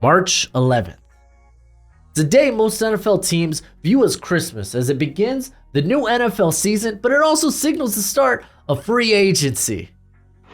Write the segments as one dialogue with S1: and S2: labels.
S1: March 11th. It's a day most NFL teams view as Christmas as it begins the new NFL season, but it also signals the start of free agency.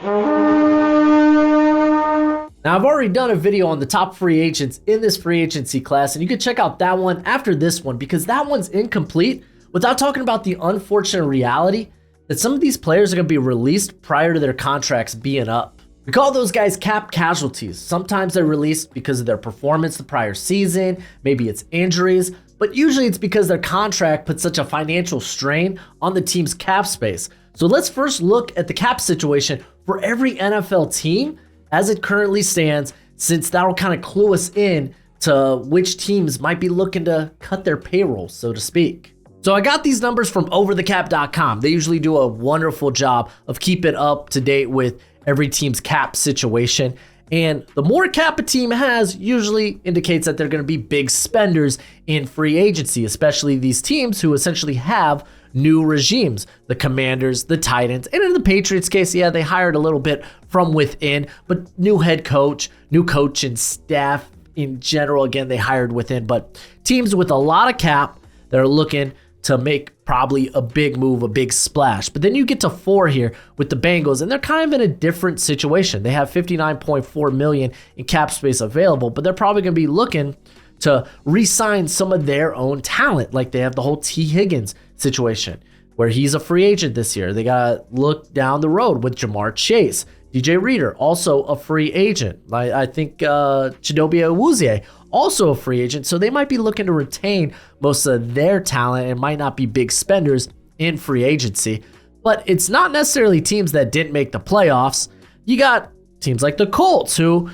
S1: Now, I've already done a video on the top free agents in this free agency class, and you can check out that one after this one because that one's incomplete without talking about the unfortunate reality that some of these players are going to be released prior to their contracts being up. We call those guys cap casualties. Sometimes they're released because of their performance the prior season, maybe it's injuries, but usually it's because their contract puts such a financial strain on the team's cap space. So let's first look at the cap situation for every NFL team as it currently stands, since that'll kind of clue us in to which teams might be looking to cut their payroll, so to speak. So I got these numbers from overthecap.com. They usually do a wonderful job of keeping up to date with every team's cap situation. And the more cap a team has usually indicates that they're going to be big spenders in free agency, especially these teams who essentially have new regimes, the Commanders, the Titans, and in the Patriots case, yeah, they hired a little bit from within, but new head coach, new coach and staff in general, again, they hired within, but teams with a lot of cap that are looking to make probably a big move, a big splash. But then you get to 4 here with the Bengals, and they're kind of in a different situation. They have $59.4 million in cap space available, but they're probably going to be looking to re-sign some of their own talent, like they have the whole T. Higgins situation, where he's a free agent this year. They got to look down the road with Jamar Chase. DJ Reader, also a free agent. I think Chidobe Awuzie, also a free agent. So they might be looking to retain most of their talent and might not be big spenders in free agency. But it's not necessarily teams that didn't make the playoffs. You got teams like the Colts, who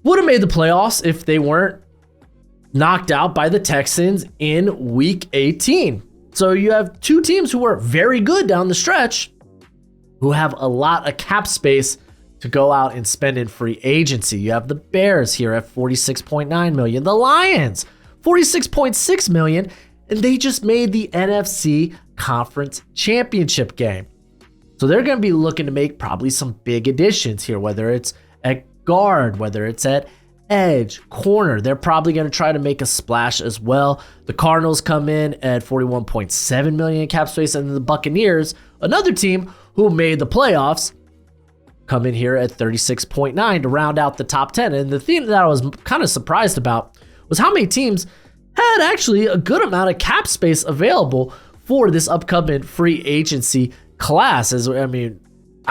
S1: would have made the playoffs if they weren't knocked out by the Texans in week 18. So you have two teams who were very good down the stretch, who have a lot of cap space to go out and spend in free agency. You have the Bears here at $46.9 million, the Lions, $46.6 million, and they just made the NFC Conference Championship game. So they're going to be looking to make probably some big additions here, whether it's at guard, whether it's at edge, corner. They're probably going to try to make a splash as well. The Cardinals come in at $41.7 million in cap space, and the Buccaneers, another team who made the playoffs, come in here at 36.9 to round out the top 10. And the thing that I was kind of surprised about was how many teams had actually a good amount of cap space available for this upcoming free agency class. I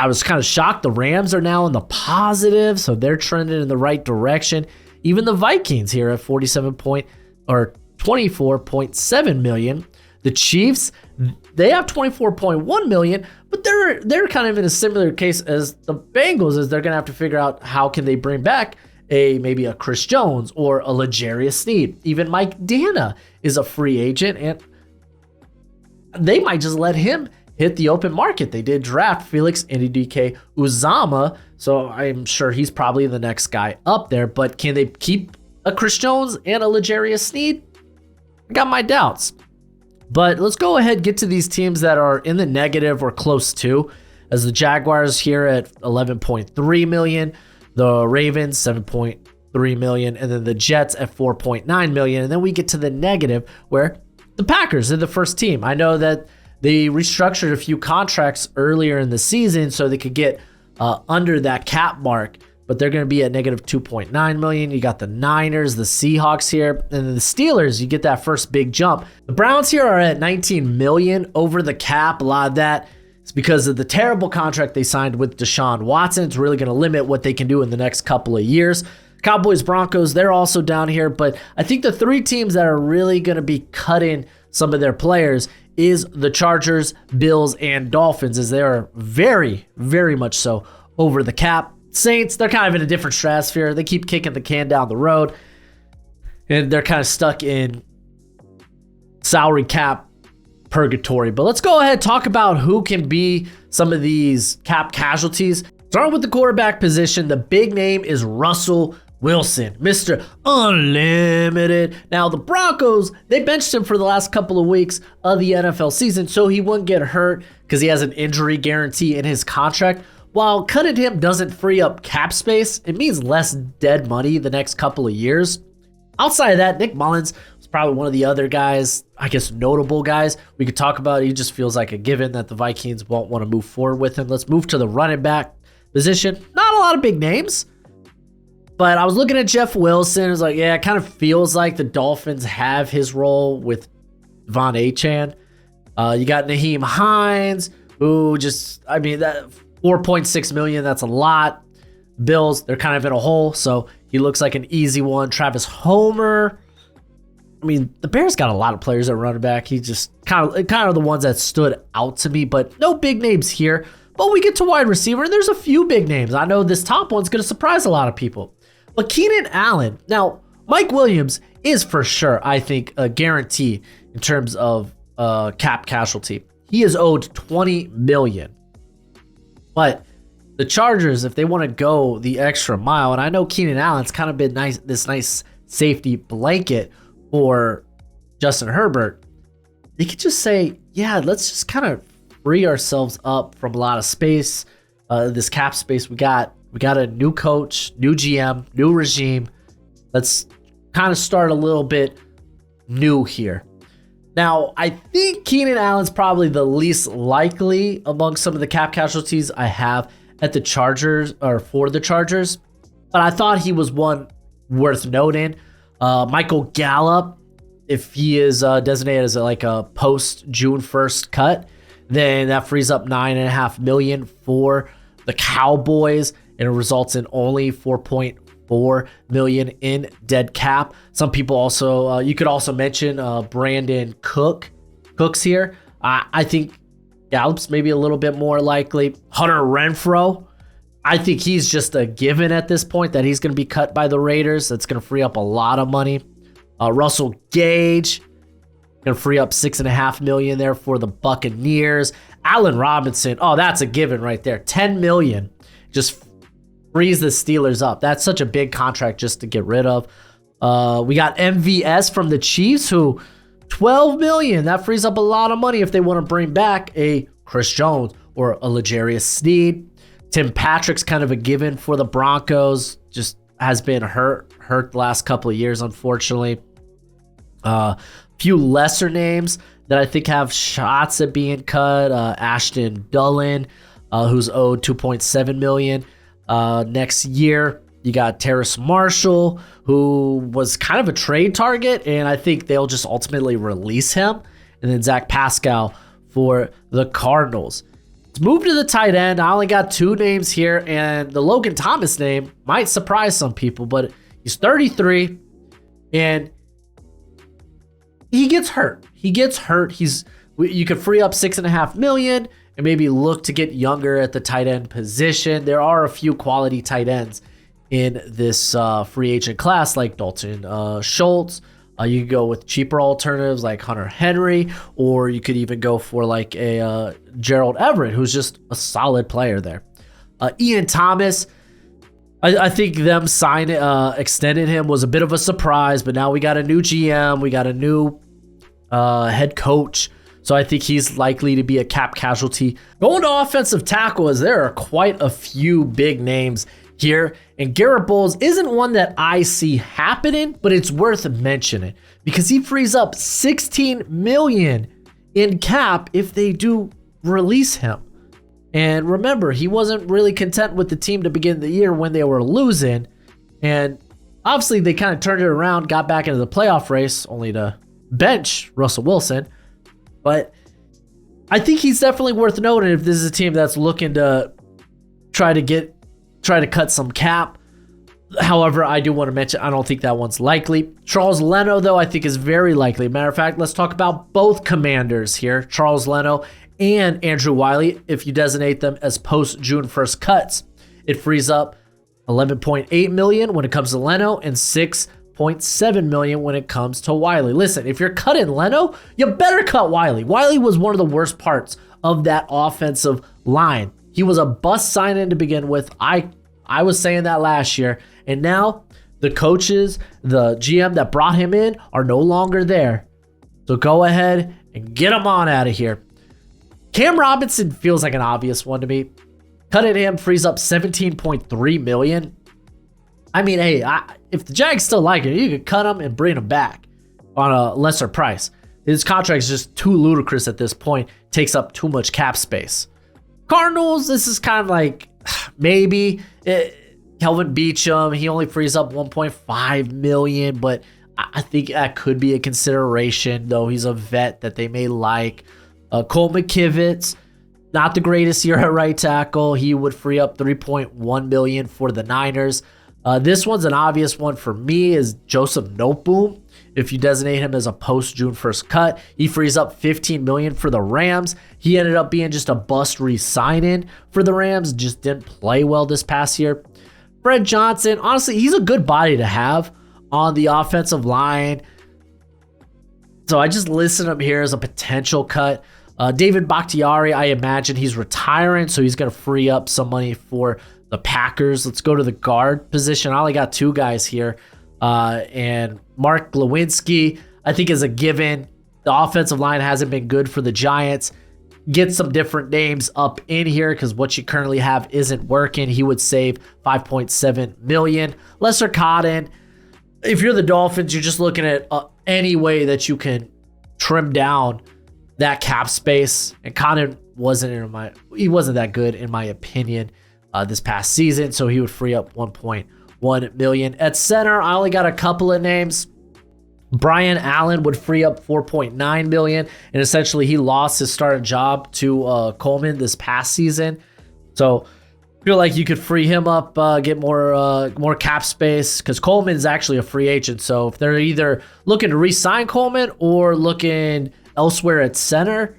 S1: was kind of shocked. The Rams are now in the positive, so they're trending in the right direction. Even the Vikings here at $24.7 million. The Chiefs, they have $24.1 million, but they're kind of in a similar case as the Bengals, as they're going to have to figure out how can they bring back maybe a Chris Jones or a L'Jarius Sneed. Even Mike Dana is a free agent, and they might just let him hit the open market. They did draft Felix Ndike Uzama, so I'm sure he's probably the next guy up there, but can they keep a Chris Jones and a L'Jarius Sneed? I got my doubts. But let's go ahead and get to these teams that are in the negative or close to, as the Jaguars here at $11.3 million, the Ravens $7.3 million, and then the Jets at $4.9 million. And then we get to the negative, where the Packers are the first team. I know that they restructured a few contracts earlier in the season so they could get under that cap mark, but they're going to be at negative $2.9 million. You got the Niners, the Seahawks here, and then the Steelers, you get that first big jump. The Browns here are at $19 million over the cap. A lot of that is because of the terrible contract they signed with Deshaun Watson. It's really going to limit what they can do in the next couple of years. Cowboys, Broncos, they're also down here, but I think the three teams that are really going to be cutting some of their players is the Chargers, Bills, and Dolphins, as they are very, very much so over the cap. Saints, they're kind of in a different stratosphere. They keep kicking the can down the road, and they're kind of stuck in salary cap purgatory. But let's go ahead and talk about who can be some of these cap casualties. Starting with the quarterback position, the big name is Russell Wilson, Mr. Unlimited. Now, the Broncos, they benched him for the last couple of weeks of the NFL season so he wouldn't get hurt because he has an injury guarantee in his contract. while cutting him doesn't free up cap space, it means less dead money the next couple of years. Outside of that, Nick Mullins was probably one of the other guys, I guess notable guys we could talk about. He just feels like a given that the Vikings won't want to move forward with him. Let's move to the running back position. Not a lot of big names, but I was looking at Jeff Wilson. I was like, yeah, it kind of feels like the Dolphins have his role with Von Achan. You got Naheem Hines, who just, I mean, that $4.6 million, that's a lot. Bills, they're kind of in a hole, so he looks like an easy one. Travis Homer. I mean, the Bears got a lot of players at running back. He just kind of the ones that stood out to me, but no big names here. But we get to wide receiver, and there's a few big names. I know this top one's going to surprise a lot of people. But Keenan Allen. Now, Mike Williams is for sure, I think, a guarantee in terms of cap casualty. He is owed $20 million. But the Chargers, if they want to go the extra mile, and I know Keenan Allen's kind of been this nice safety blanket for Justin Herbert, they could just say, yeah, let's just kind of free ourselves up from a lot of space, this cap space. We got a new coach, new GM, new regime. Let's kind of start a little bit new here. Now, I think Keenan Allen's probably the least likely among some of the cap casualties I have at the Chargers, or for the Chargers, but I thought he was one worth noting. Michael Gallup, if he is designated as a post June 1st cut, then that frees up $9.5 million for the Cowboys, and it results in only $4.4 million in dead cap. Some people also, you could also mention Brandon Cooks here. I think Gallup's maybe a little bit more likely. Hunter Renfrow, I think he's just a given at this point that he's going to be cut by the Raiders. That's going to free up a lot of money. Russell Gage, going to free up $6.5 million there for the Buccaneers. Allen Robinson, oh, that's a given right there. $10 million. Just frees the Steelers up. That's such a big contract just to get rid of. We got MVS from the Chiefs, who $12 million. That frees up a lot of money if they want to bring back a Chris Jones or a L'Jarius Sneed. Tim Patrick's kind of a given for the Broncos. Just has been hurt the last couple of years, unfortunately. Few lesser names that I think have shots at being cut. Ashton Dulin, who's owed $2.7 million next year. You got Terrace Marshall, who was kind of a trade target, and I think they'll just ultimately release him. And then Zach Pascal for the Cardinals. Let's move to the tight end. I only got two names here, and the Logan Thomas name might surprise some people, but he's 33, and he gets hurt. You could free up $6.5 million and maybe look to get younger at the tight end position. There are a few quality tight ends in this free agent class, like Dalton Schultz. You could go with cheaper alternatives like Hunter Henry, or you could even go for like a Gerald Everett, who's just a solid player there. Ian Thomas, I think them extending him was a bit of a surprise, but now we got a new GM, we got a new head coach, so I think he's likely to be a cap casualty. Going to offensive tackle, as there are quite a few big names here, and Garett Bolles isn't one that I see happening, but it's worth mentioning because he frees up $16 million in cap if they do release him. And remember, he wasn't really content with the team to begin the year when they were losing, and obviously they kind of turned it around, got back into the playoff race, only to bench Russell Wilson. But I think he's definitely worth noting if this is a team that's looking to try to cut some cap. However, I do want to mention, I don't think that one's likely. Charles Leno, though, I think is very likely. Matter of fact, let's talk about both Commanders here, Charles Leno and Andrew Wiley. If you designate them as post-June 1st cuts, it frees up $11.8 million when it comes to Leno and $6.7 million when it comes to Wiley. Listen, if you're cutting Leno, you better cut Wiley. Wiley was one of the worst parts of that offensive line. He was a bust sign-in to begin with. I was saying that last year, and now the coaches, the GM that brought him in are no longer there. So go ahead and get him on out of here. Cam Robinson feels like an obvious one to me. Cutting him frees up 17.3 million. I mean, hey, if the Jags still like him, you could cut him and bring him back on a lesser price. His contract is just too ludicrous at this point. Takes up too much cap space. Cardinals, this is kind of like maybe Kelvin Beachum. He only frees up 1.5 million, but I think that could be a consideration, though he's a vet that they may like. Colt McKivitz, not the greatest year at right tackle. He would free up 3.1 million for the Niners. This one's an obvious one for me is Joseph Noteboom. If you designate him as a post-June 1st cut, he frees up 15 million for the Rams. He ended up being just a bust re-signing for the Rams. Just didn't play well this past year. Fred Johnson, honestly, he's a good body to have on the offensive line. So I just listed him here as a potential cut. David Bakhtiari, I imagine he's retiring, so he's going to free up some money for the Packers. Let's go to the guard position. I only got two guys here. And Mark Lewinsky, I think, is a given. The offensive line hasn't been good for the Giants. Get some different names up in here because what you currently have isn't working. He would save 5.7 million. Lester Cotton, if you're the Dolphins, you're just looking at any way that you can trim down that cap space. And Cotton wasn't that good in my opinion this past season, so he would free up 1.1 million. At center, I only got a couple of names. Brian Allen would free up 4.9 million, and essentially he lost his starting job to Coleman this past season. So I feel like you could free him up, get more cap space, because Coleman is actually a free agent. So if they're either looking to re-sign Coleman or looking elsewhere at center,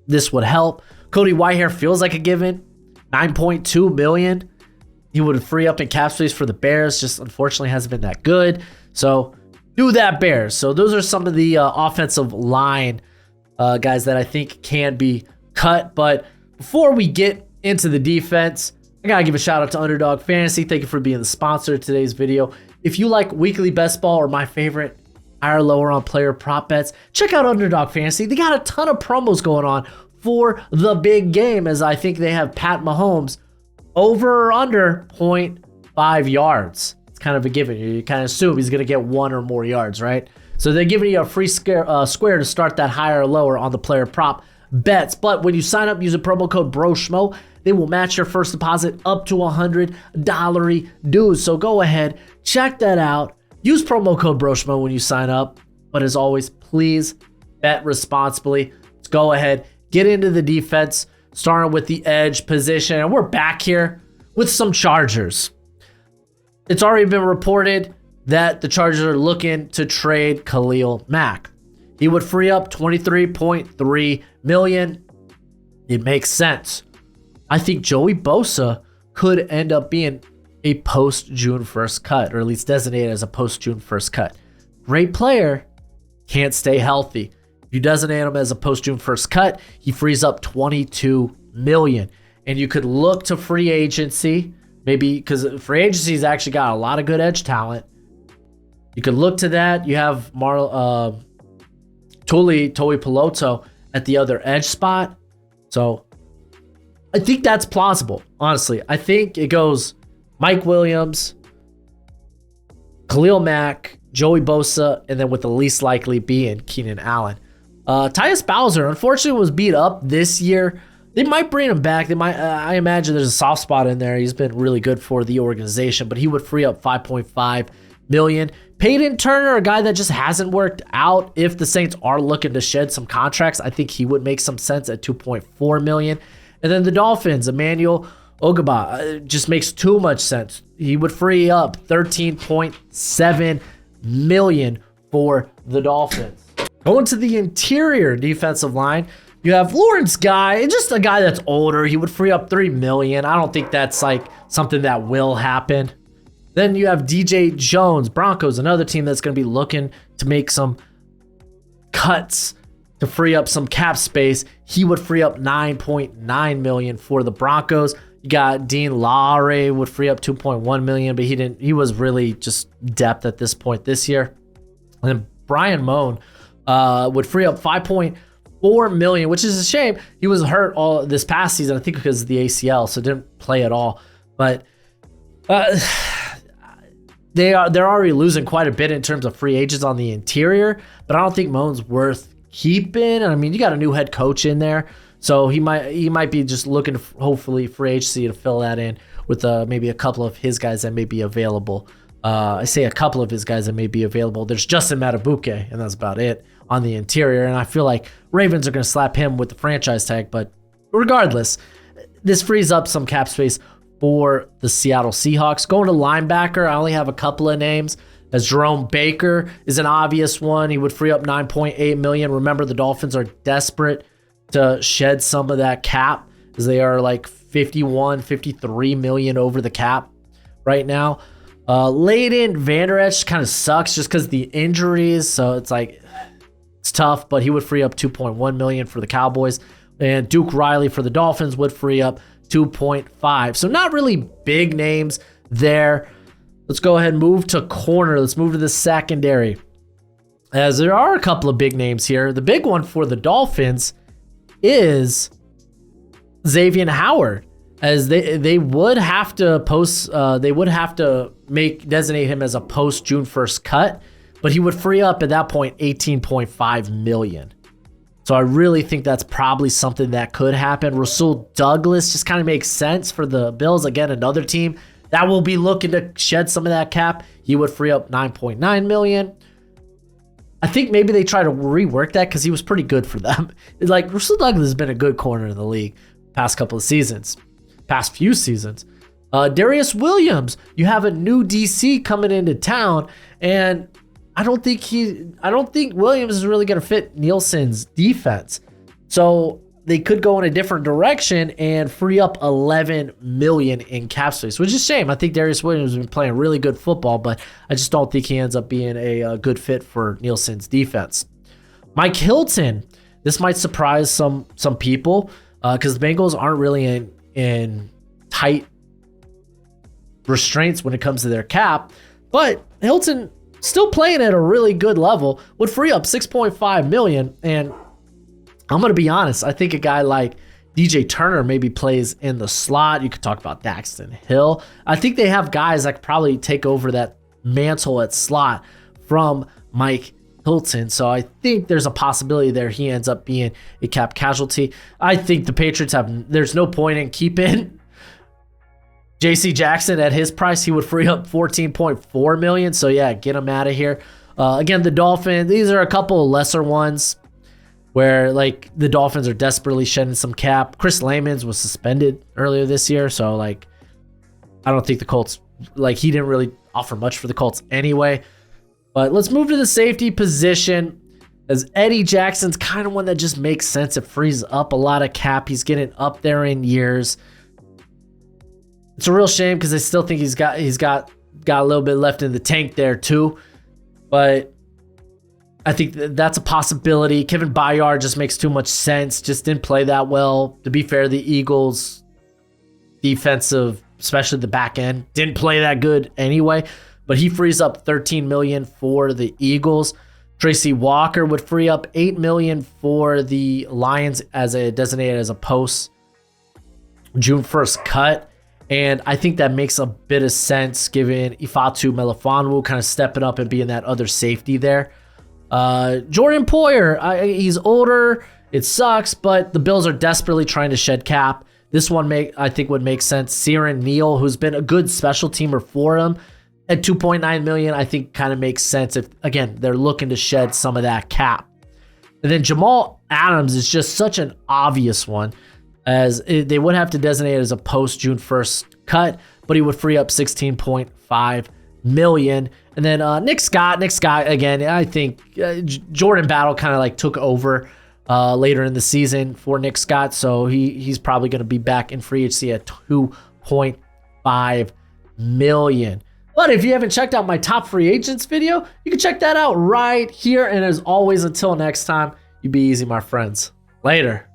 S1: this would help. Cody Whitehair feels like a given. 9.2 million. He would free up in cap space for the Bears. Just unfortunately hasn't been that good. So do that, Bears. So those are some of the offensive line guys that I think can be cut. But before we get into the defense, I gotta give a shout out to Underdog Fantasy. Thank you for being the sponsor of today's video. If you like weekly best ball or my favorite, higher lower on player prop bets, check out Underdog Fantasy. They got a ton of promos going on for the big game, as I think they have Pat Mahomes over or under 0.5 yards. It's kind of a given. You kind of assume he's going to get 1 or more yards, right? So they're giving you a free square to start that higher or lower on the player prop bets. But when you sign up using promo code BROSHMO, they will match your first deposit up to $100 dues. So go ahead, check that out. Use promo code BROSHMO when you sign up. But as always, please bet responsibly. Let's go ahead, get into the defense, starting with the edge position. And we're back here with some Chargers. It's already been reported that the Chargers are looking to trade Khalil Mack. He would free up 23.3 million. It makes sense. I think Joey Bosa could end up being a post-June 1st cut, or at least designated as a post-June 1st cut. Great player, can't stay healthy. If you designate him as a post-June 1st cut, he frees up 22 million. And you could look to free agency, maybe because free agency's actually got a lot of good edge talent. You could look to that. You have Toi Piloto at the other edge spot. So I think that's plausible, honestly. I think it goes Mike Williams, Khalil Mack, Joey Bosa, and then with the least likely being Keenan Allen. Tyus Bowser, unfortunately, was beat up this year. They might bring him back. They might. I imagine there's a soft spot in there. He's been really good for the organization, but he would free up 5.5 million. Peyton Turner, a guy that just hasn't worked out. If the Saints are looking to shed some contracts, I think he would make some sense at 2.4 million. And then the Dolphins, Emmanuel Ogba, just makes too much sense. He would free up 13.7 million for the Dolphins. Going to the interior defensive line, you have Lawrence Guy, just a guy that's older. He would free up 3 million. I don't think that's like something that will happen. Then you have DJ Jones, Broncos, another team that's going to be looking to make some cuts to free up some cap space. He would free up 9.9 million for the Broncos. You got Dean Lowry would free up 2.1 million, but he was really just depth at this point this year. And then Brian Moan would free up 5.1 $4 million, which is a shame. He was hurt all this past season, I think because of the ACL, so didn't play at all. But they're already losing quite a bit in terms of free agents on the interior. But I don't think Moan's worth keeping. I mean, you got a new head coach in there, so he might be just looking to hopefully free agency to fill that in with maybe a couple of his guys that may be available. I say a couple of his guys that may be available. There's Justin Matabuke, and that's about it on the interior. And I feel like Ravens are going to slap him with the franchise tag. But regardless, this frees up some cap space for the Seattle Seahawks. Going to linebacker, I only have a couple of names. As Jerome Baker is an obvious one. He would free up $9.8 million. Remember, the Dolphins are desperate to shed some of that cap, as they are like 53 million over the cap right now. Leighton Vander Esch kind of sucks just because the injuries, so it's like it's tough, but he would free up $2.1 million for the Cowboys. And Duke Riley for the Dolphins would free up 2.5. So not really big names there. Let's go ahead and move to corner. Let's move to the secondary, as there are a couple of big names here. The big one for the Dolphins is Xavien Howard, as they would have to designate him as a post June 1st cut, but he would free up at that point $18.5 million. So I really think that's probably something that could happen. Rasul Douglas just kind of makes sense for the Bills. Again, another team that will be looking to shed some of that cap. He would free up $9.9 million. I think maybe they try to rework that because he was pretty good for them. Like, Rasul Douglas has been a good corner in the league past few seasons. Darius Williams, you have a new DC coming into town, and I don't think Williams is really going to fit Nielsen's defense. So they could go in a different direction and free up $11 million in cap space, which is a shame. I think Darius Williams has been playing really good football, but I just don't think he ends up being a good fit for Nielsen's defense. Mike Hilton, this might surprise some people because the Bengals aren't really in tight restraints when it comes to their cap, but Hilton still playing at a really good level would free up $6.5 million. And I'm going to be honest, I think a guy like DJ Turner maybe plays in the slot. You could talk about Daxton Hill. I think they have guys that could probably take over that mantle at slot from Mike Hilton. So I think there's a possibility there he ends up being a cap casualty. I think the Patriots there's no point in keeping JC Jackson at his price. He would free up $14.4 million. So yeah, get him out of here. Again, the Dolphins, these are a couple of lesser ones where like the Dolphins are desperately shedding some cap. Chris Lamons was suspended earlier this year. So like, I don't think the Colts, like he didn't really offer much for the Colts anyway. But let's move to the safety position, as Eddie Jackson's kind of one that just makes sense. It frees up a lot of cap. He's getting up there in years. It's a real shame because I still think he's got a little bit left in the tank there too. But I think that's a possibility. Kevin Byard just makes too much sense. Just didn't play that well. To be fair, the Eagles defensive, especially the back end, didn't play that good anyway. But he frees up $13 million for the Eagles. Tracy Walker would free up $8 million for the Lions as a designated as a post June 1st cut. And I think that makes a bit of sense given Ifeatu Melifonwu kind of stepping up and being that other safety there. Jordan Poyer, he's older. It sucks, but the Bills are desperately trying to shed cap. This one I think would make sense. Ciaran Neal, who's been a good special teamer for him, at $2.9 million, I think kind of makes sense if, again, they're looking to shed some of that cap. And then Jamal Adams is just such an obvious one, as they would have to designate it as a post June 1st cut, but he would free up $16.5 million. And then Nick Scott, again, I think Jordan Battle kind of like took over later in the season for Nick Scott, so he's probably going to be back in free agency at $2.5 million. But if you haven't checked out my top free agents video, you can check that out right here. And as always, until next time, you be easy, my friends. Later.